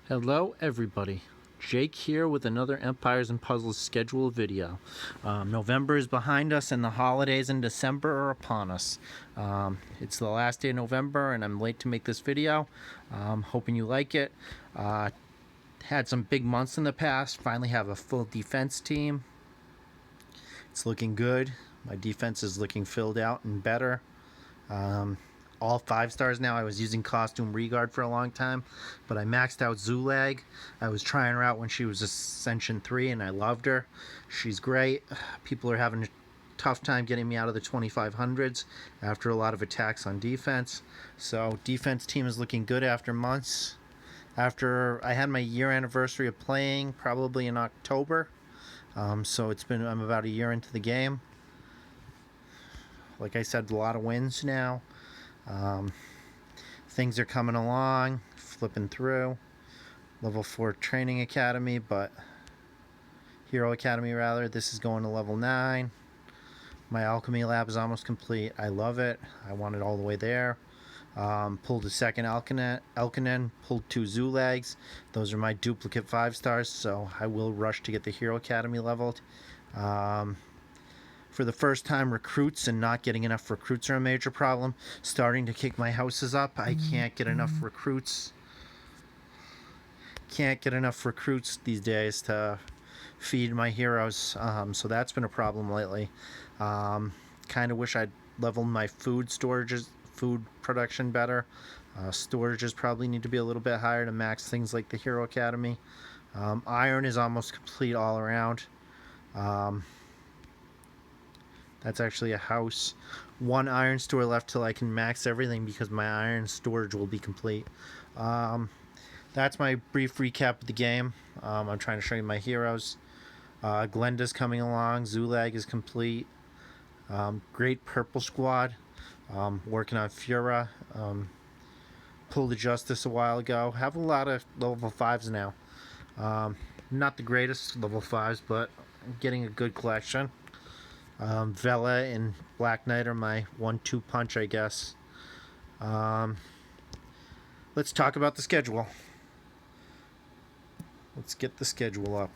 Hello everybody, Jake here with another Empires and Puzzles schedule video. November is behind us and the holidays in December are upon us. It's the last day of November and I'm late to make this video. Hoping you like it. Had some big months in the past, finally have a full defense team. It's looking good. My defense is looking filled out and better. All 5 stars now. I was using Costume Regard for a long time, but I maxed out Zulag. I was trying her out when she was Ascension 3 and I loved her. She's great. People are having a tough time getting me out of the 2500s after a lot of attacks on defense. So defense team is looking good after months. After I had my year anniversary of playing, probably in October. So I'm about a year into the game. Like I said, a lot of wins now. Things are coming along, flipping through. Level 4 Training Academy, but Hero Academy rather. This is going to level 9. My Alchemy Lab is almost complete. I love it. I want it all the way there. Pulled a second Elkinen, pulled 2 Zulags. Those are my duplicate 5 stars, so I will rush to get the Hero Academy leveled. For the first time, recruits and not getting enough recruits are a major problem. Starting to kick my houses up. I can't get enough recruits. Can't get enough recruits these days to feed my heroes. So that's been a problem lately. Kind of wish I'd leveled my food production better. Storages probably need to be a little bit higher to max things like the Hero Academy. Iron is almost complete all around. That's actually a house. 1 iron store left till I can max everything because my iron storage will be complete. That's my brief recap of the game. I'm trying to show you my heroes. Glenda's coming along. Zulag is complete. Great purple squad. Working on Fura. Pulled the Justice a while ago. Have a lot of level 5s now. Not the greatest level 5s, but I'm getting a good collection. Vela and Black Knight are my 1-2 punch, I guess. Let's talk about the schedule. Let's get the schedule up.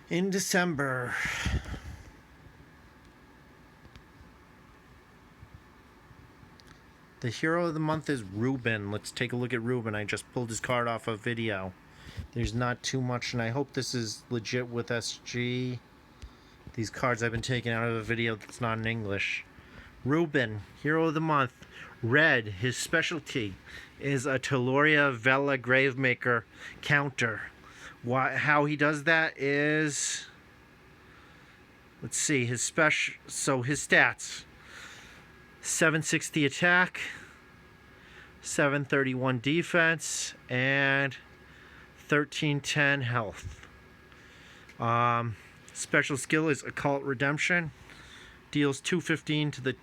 In December, the hero of the month is Reuben. Let's take a look at Reuben. I just pulled his card off a video. There's not too much, and I hope this is legit with SG. These cards I've been taking out of a video that's not in English. Reuben, Hero of the Month. Red, his specialty is a Teloria Vela Gravemaker counter. How he does that is... Let's see, his stats. 760 attack, 731 defense, and 1310 health. Special skill is Occult Redemption. Deals 215 to the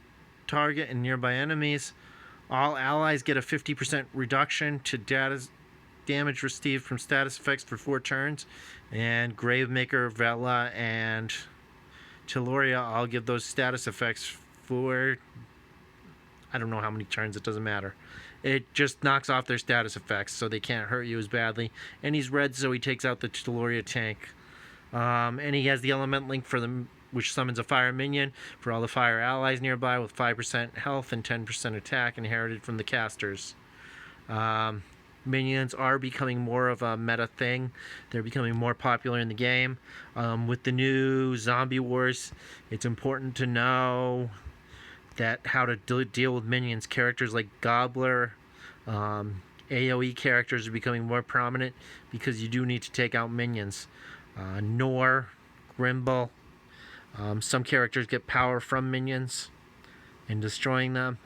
target and nearby enemies. All allies get a 50% reduction to damage received from status effects for 4 turns. And Gravemaker, Vela, and Teloria all give those status effects for... I don't know how many turns, it doesn't matter. It just knocks off their status effects so they can't hurt you as badly. And he's red, so he takes out the Teloria tank. And he has the element link for them, which summons a fire minion for all the fire allies nearby with 5% health and 10% attack inherited from the casters. Minions are becoming more of a meta thing. They're becoming more popular in the game. With the new Zombie Wars, it's important to know how to deal with minions. Characters like Gobbler, AoE characters are becoming more prominent because you do need to take out minions. Nor, Grimble. Some characters get power from minions and destroying them.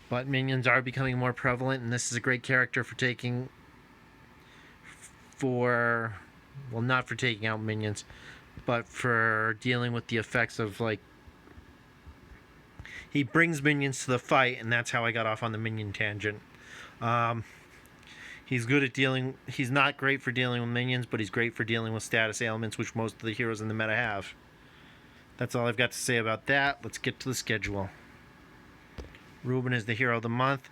But minions are becoming more prevalent, and this is a great character for not for taking out minions, but for dealing with the effects of, like, he brings minions to the fight, and that's how I got off on the minion tangent. He's good at dealing... He's not great for dealing with minions, but he's great for dealing with status ailments, which most of the heroes in the meta have. That's all I've got to say about that. Let's get to the schedule. Reuben is the hero of the month.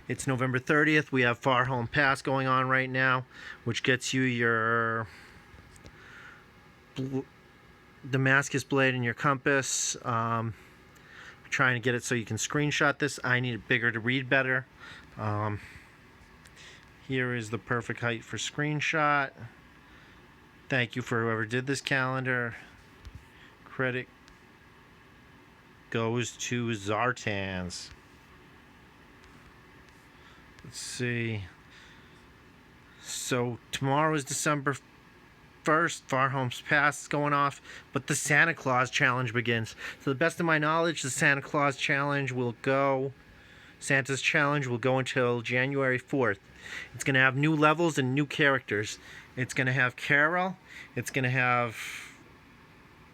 It's November 30th. We have Far Home Pass going on right now, which gets you your Damascus blade and your compass. Trying to get it so you can screenshot this. I need it bigger to read better. Here is the perfect height for screenshot. Thank you for whoever did this calendar. Credit goes to Zartans. Let's see. So tomorrow is December 1st. Far Home's Pass is going off, but the Santa Claus challenge begins. To the best of my knowledge, the Santa Claus challenge will go. Santa's challenge will go until January 4th. It's going to have new levels and new characters. It's going to have Carol. It's going to have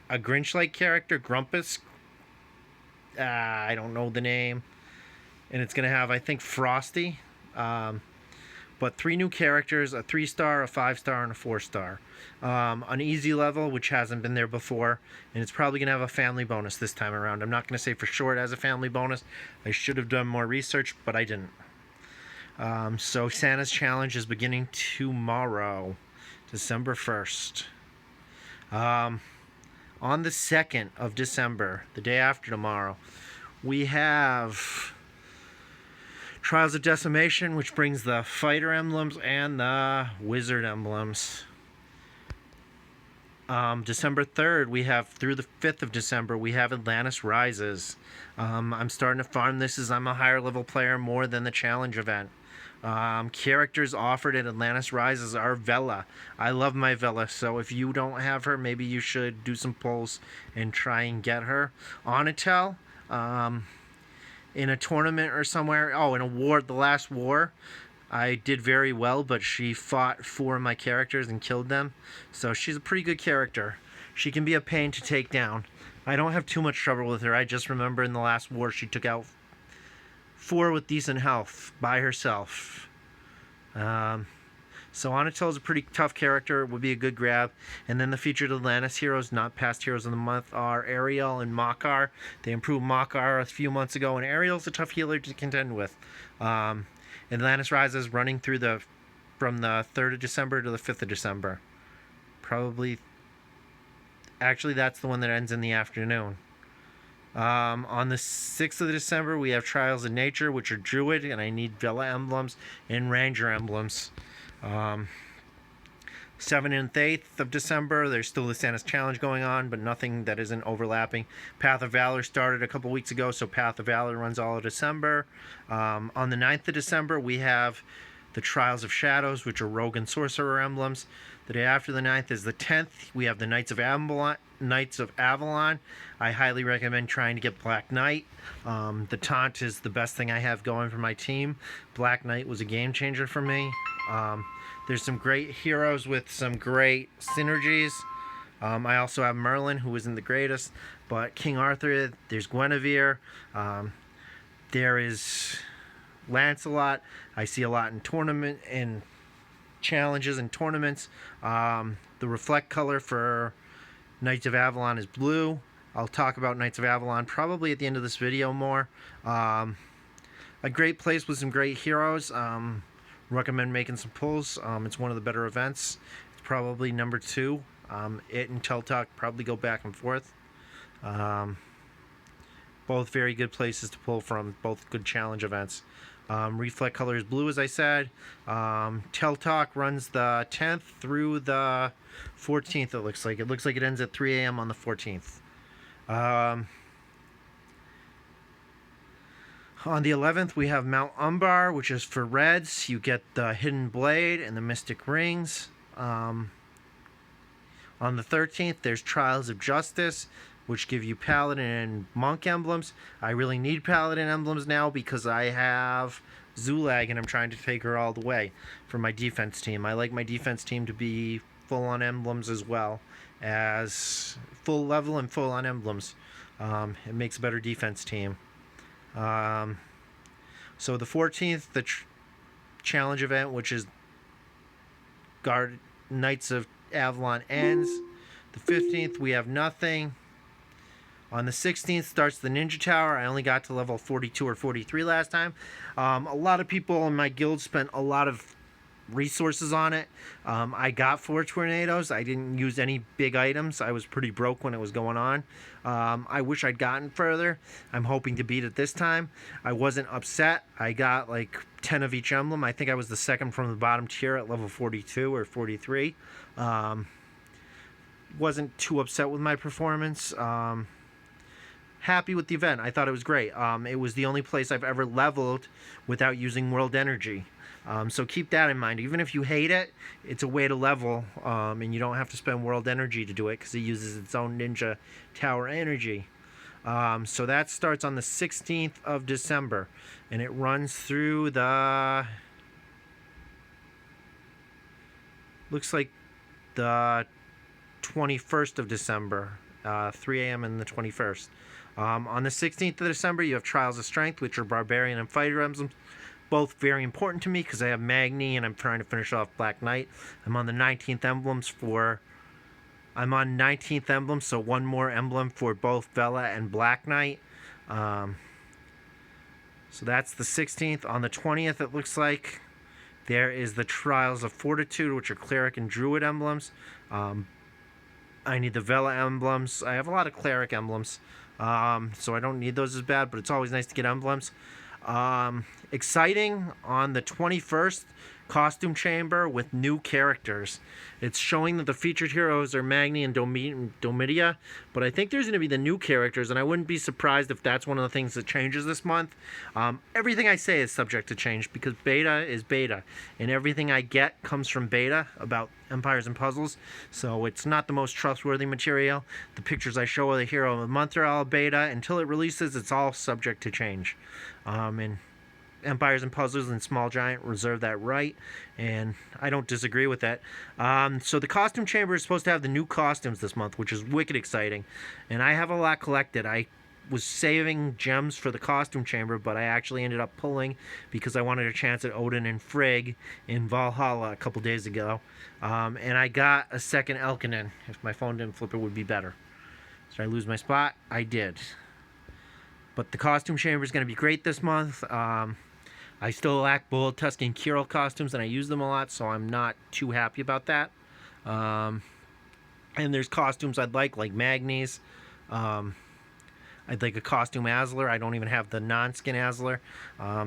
a Grinch-like character, Grumpus. I don't know the name. And it's going to have, I think, Frosty. But 3 new characters, a 3-star, a 5-star, and a 4-star. An easy level, which hasn't been there before. And it's probably going to have a family bonus this time around. I'm not going to say for sure it has a family bonus. I should have done more research, but I didn't. So Santa's challenge is beginning tomorrow, December 1st. On the 2nd of December, the day after tomorrow, we have Trials of Decimation, which brings the fighter emblems and the wizard emblems. December 3rd, we have through the 5th of December, we have Atlantis Rises. I'm starting to farm this as I'm a higher level player more than the challenge event. Characters offered at Atlantis Rises are Vela. I love my Vela, so if you don't have her, maybe you should do some polls and try and get her. Onitel, in a tournament or somewhere. Oh, in a war, the last war, I did very well, but she fought 4 of my characters and killed them. So she's a pretty good character. She can be a pain to take down. I don't have too much trouble with her. I just remember in the last war she took out 4 with decent health by herself. So Onitel is a pretty tough character. It would be a good grab. And then the featured Atlantis heroes, not past heroes of the month, are Ariel and Makar. They improved Makar a few months ago, and Ariel's a tough healer to contend with. Atlantis Rises running through from the 3rd of December to the 5th of December. Actually, that's the one that ends in the afternoon. On the 6th of December, we have Trials of Nature, which are Druid, and I need Vela emblems and Ranger emblems. 7th and 8th of December, there's still the Santa's Challenge going on, but nothing that isn't overlapping. Path of Valor started a couple weeks ago, so Path of Valor runs all of December. On the 9th of December, we have the Trials of Shadows, which are Rogue and Sorcerer emblems. The day after the 9th is the 10th. We have the Knights of Avalon. I highly recommend trying to get Black Knight. The Taunt is the best thing I have going for my team. Black Knight was a game changer for me. There's some great heroes with some great synergies. I also have Merlin, who isn't the greatest, but King Arthur, there's Guinevere, there is Lancelot. I see a lot in challenges and tournaments. The reflect color for Knights of Avalon is blue. I'll talk about Knights of Avalon probably at the end of this video more. A great place with some great heroes. Recommend making some pulls. It's one of the better events. It's probably number 2. It and Teltalk probably go back and forth. Both very good places to pull from. Both good challenge events. Reflect color is blue, as I said. Teltalk runs the 10th through the 14th, it looks like. It looks like it ends at 3 a.m. on the 14th. On the 11th, we have Mount Umbar, which is for reds. You get the Hidden Blade and the Mystic Rings. On the 13th, there's Trials of Justice, which give you Paladin and Monk emblems. I really need Paladin emblems now because I have Zulag and I'm trying to take her all the way for my defense team. I like my defense team to be full on emblems as well as full level and full on emblems. It makes a better defense team. So the 14th, the challenge event, which is Knights of Avalon ends. The 15th, we have nothing. On the 16th starts the Ninja Tower. I only got to level 42 or 43 last time. A lot of people in my guild spent a lot of resources on it. I got 4 tornadoes. I didn't use any big items. I was pretty broke when it was going on. I wish I'd gotten further. I'm hoping to beat it this time. I wasn't upset. I got like 10 of each emblem. I think I was the second from the bottom tier at level 42 or 43. Wasn't too upset with my performance. Happy with the event. I thought it was great. It was the only place I've ever leveled without using world energy. So keep that in mind. Even if you hate it, it's a way to level, and you don't have to spend world energy to do it because it uses its own Ninja Tower energy. So that starts on the 16th of December, and it runs through the... looks like the 21st of December, 3 a.m. in the 21st. On the 16th of December, you have Trials of Strength, which are Barbarian and Fighter emblems. Both very important to me because I have Magni and I'm trying to finish off Black Knight. I'm on the 19th emblems I'm on 19th emblems, so one more emblem for both Vela and Black Knight. So that's the 16th. On the 20th, it looks like there is the Trials of Fortitude, which are Cleric and Druid emblems. I need the Vela emblems. I have a lot of Cleric emblems, so I don't need those as bad, but it's always nice to get emblems. Exciting on the 21st, Costume Chamber with new characters. It's showing that the featured heroes are Magni and Domitia, but I think there's going to be the new characters, and I wouldn't be surprised if that's one of the things that changes this month. Everything I say is subject to change because beta is beta, and everything I get comes from beta about Empires and Puzzles, so it's not the most trustworthy material. The pictures I show of the hero of the month are all beta. Until it releases, it's all subject to change. And Empires and Puzzles and Small Giant reserve that right, and I don't disagree with that. So the Costume Chamber is supposed to have the new costumes this month, which is wicked exciting, and I have a lot collected. I was saving gems for the Costume Chamber, but I actually ended up pulling because I wanted a chance at Odin and Frigg in Valhalla a couple days ago, and I got a second Elkinen. If my phone didn't flip, it would be better. Did I lose my spot? I did. But the Costume Chamber is going to be great this month. I still lack Bullet Tusk and Kirill costumes, and I use them a lot, so I'm not too happy about that. And there's costumes I'd like Magni's. I'd like a costume Azler. I don't even have the non-skin Azler.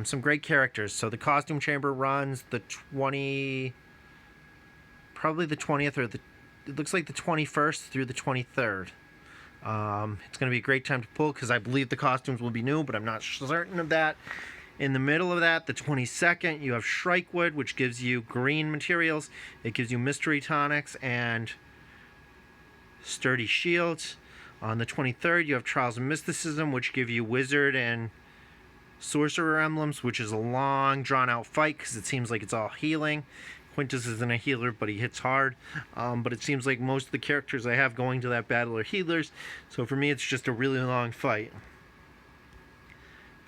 Some great characters. So the Costume Chamber runs the probably the 20th, or it looks like the 21st through the 23rd. It's going to be a great time to pull because I believe the costumes will be new, but I'm not certain of that. In the middle of that, the 22nd, you have Shrikewood, which gives you green materials. It gives you Mystery Tonics and Sturdy Shields. On the 23rd, you have Trials of Mysticism, which give you Wizard and Sorcerer emblems, which is a long, drawn-out fight because it seems like it's all healing. Quintus isn't a healer, but he hits hard. But it seems like most of the characters I have going to that battle are healers. So for me, it's just a really long fight.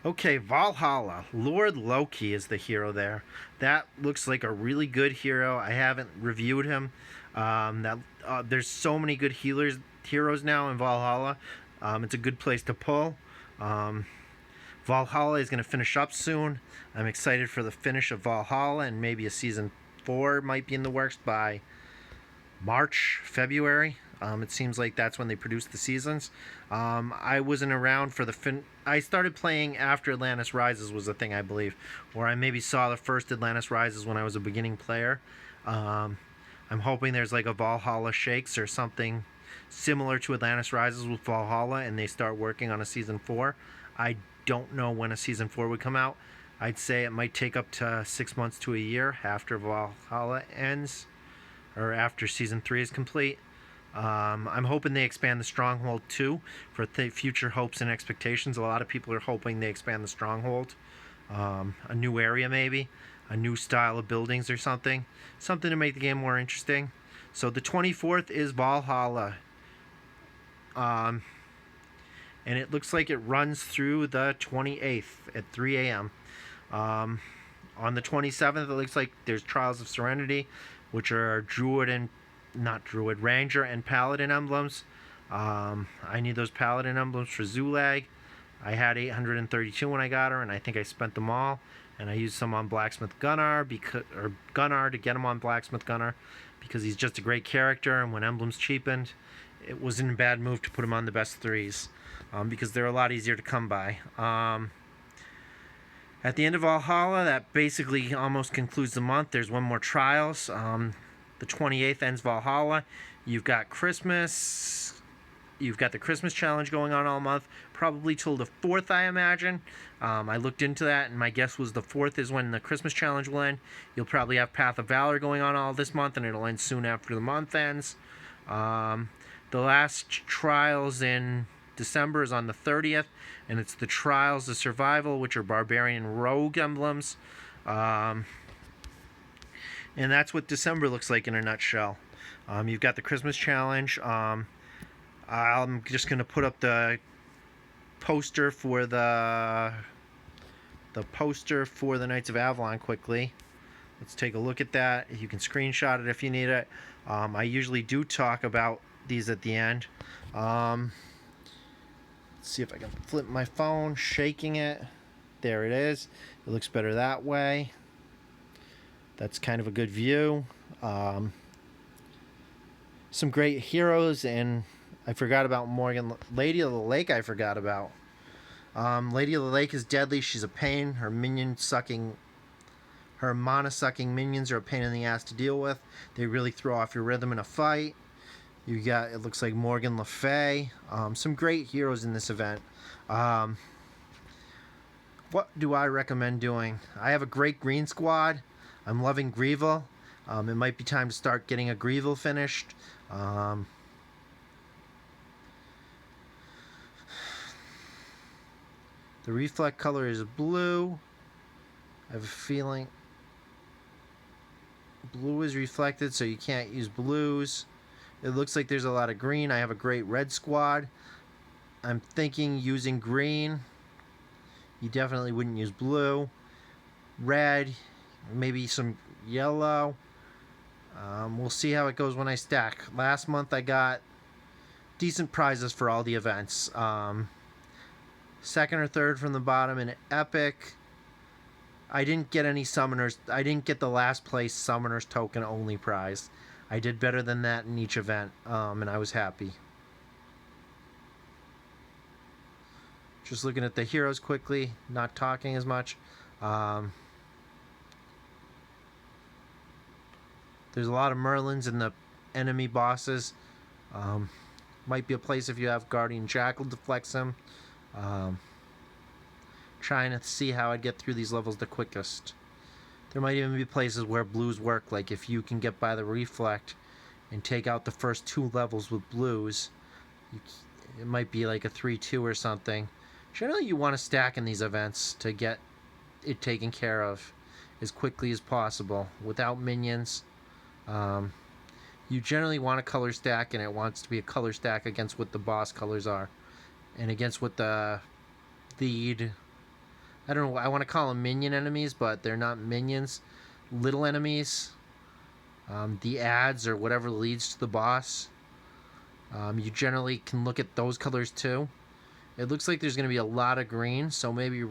Okay, Valhalla. Lord Loki is the hero there. That looks like a really good hero. I haven't reviewed him. There's so many good heroes now in Valhalla. It's a good place to pull. Valhalla is going to finish up soon. I'm excited for the finish of Valhalla, and maybe a season 4 might be in the works by March, February. It seems like that's when they produce the seasons. I wasn't around for I started playing after Atlantis Rises was a thing, I believe, or I maybe saw the first Atlantis Rises when I was a beginning player. I'm hoping there's like a Valhalla Shakes or something similar to Atlantis Rises with Valhalla, and they start working on a season 4. I don't know when a season 4 would come out. I'd say it might take up to 6 months to a year after Valhalla ends, or after season 3 is complete. I'm hoping they expand the Stronghold too for future hopes and expectations. A lot of people are hoping they expand the Stronghold, a new area maybe, a new style of buildings or something to make the game more interesting. So the 24th is Valhalla, and it looks like it runs through the 28th at 3 a.m. On the 27th, it looks like there's Trials of Serenity, which are Ranger and Paladin emblems. I need those Paladin emblems for Zulag. I had 832 when I got her, and I think I spent them all. And I used some on Blacksmith Gunnar to get him on Blacksmith Gunnar because he's just a great character. And when emblems cheapened, it wasn't a bad move to put him on the best threes because they're a lot easier to come by. At the end of Valhalla, that basically almost concludes the month. There's one more Trials. The 28th ends Valhalla. You've got Christmas. You've got the Christmas challenge going on all month, probably till the 4th, I imagine. I looked into that, and my guess was the 4th is when the Christmas challenge will end. You'll probably have Path of Valor going on all this month, and it'll end soon after the month ends. The last Trials in December is on the 30th, and it's the Trials of Survival, which are Barbarian Rogue emblems. And that's what December looks like in a nutshell. You've got the Christmas challenge. I'm just going to put up the poster for the Knights of Avalon quickly. Let's take a look at that. You can screenshot it if you need it. I usually do talk about these at the end. Let's see if I can flip my phone, shaking it. There it is. It looks better that way. That's kind of a good view. Some great heroes, and I forgot about Morgan. Lady of the Lake I forgot about. Lady of the Lake is deadly. She's a pain. Her mana-sucking minions are a pain in the ass to deal with. They really throw off your rhythm in a fight. You got, it looks like Morgan Le Fay. Some great heroes in this event. What do I recommend doing? I have a great green squad. I'm loving Grievel. It might be time to start getting a Grievel finished. The reflect color is blue. I have a feeling blue is reflected, so you can't use blues. It looks like there's a lot of green. I have a great red squad. I'm thinking using green. You definitely wouldn't use blue. Red, maybe some yellow. We'll see how it goes when I stack. Last month I got decent prizes for all the events. Second or third from the bottom in Epic. I didn't get any summoners. I didn't get the last place summoners token only prize. I did better than that in each event, and I was happy. Just looking at the heroes quickly, not talking as much. There's a lot of Merlins in the enemy bosses. Might be a place if you have Guardian Jackal to flex him. Trying to see how I'd get through these levels the quickest. There might even be places where blues work, like if you can get by the reflect and take out the first 2 levels with blues, it might be like a 3-2 or something. Generally you want to stack in these events to get it taken care of as quickly as possible without minions. You generally want a color stack, and it wants to be a color stack against what the boss colors are and against what the lead, I don't know, I want to call them minion enemies, but they're not minions, little enemies, the ads or whatever leads to the boss. You generally can look at those colors too. It looks like there's going to be a lot of green, so maybe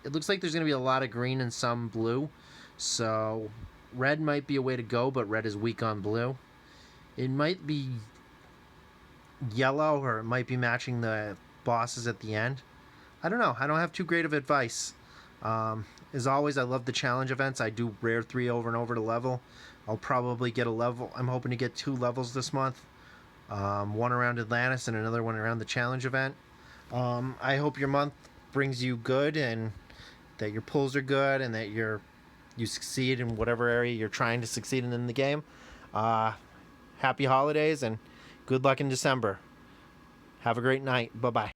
it looks like there's going to be a lot of green and some blue, so red might be a way to go, but red is weak on blue. It might be yellow, or it might be matching the bosses at the end. I don't know. I don't have too great of advice. As always, I love the challenge events. I do rare 3 over and over to level. I'll probably get a level. I'm hoping to get 2 levels this month. One around Atlantis and another one around the challenge event. I hope your month brings you good, and that your pulls are good, and that you succeed in whatever area you're trying to succeed in the game. Happy holidays and good luck in December. Have a great night. Bye-bye.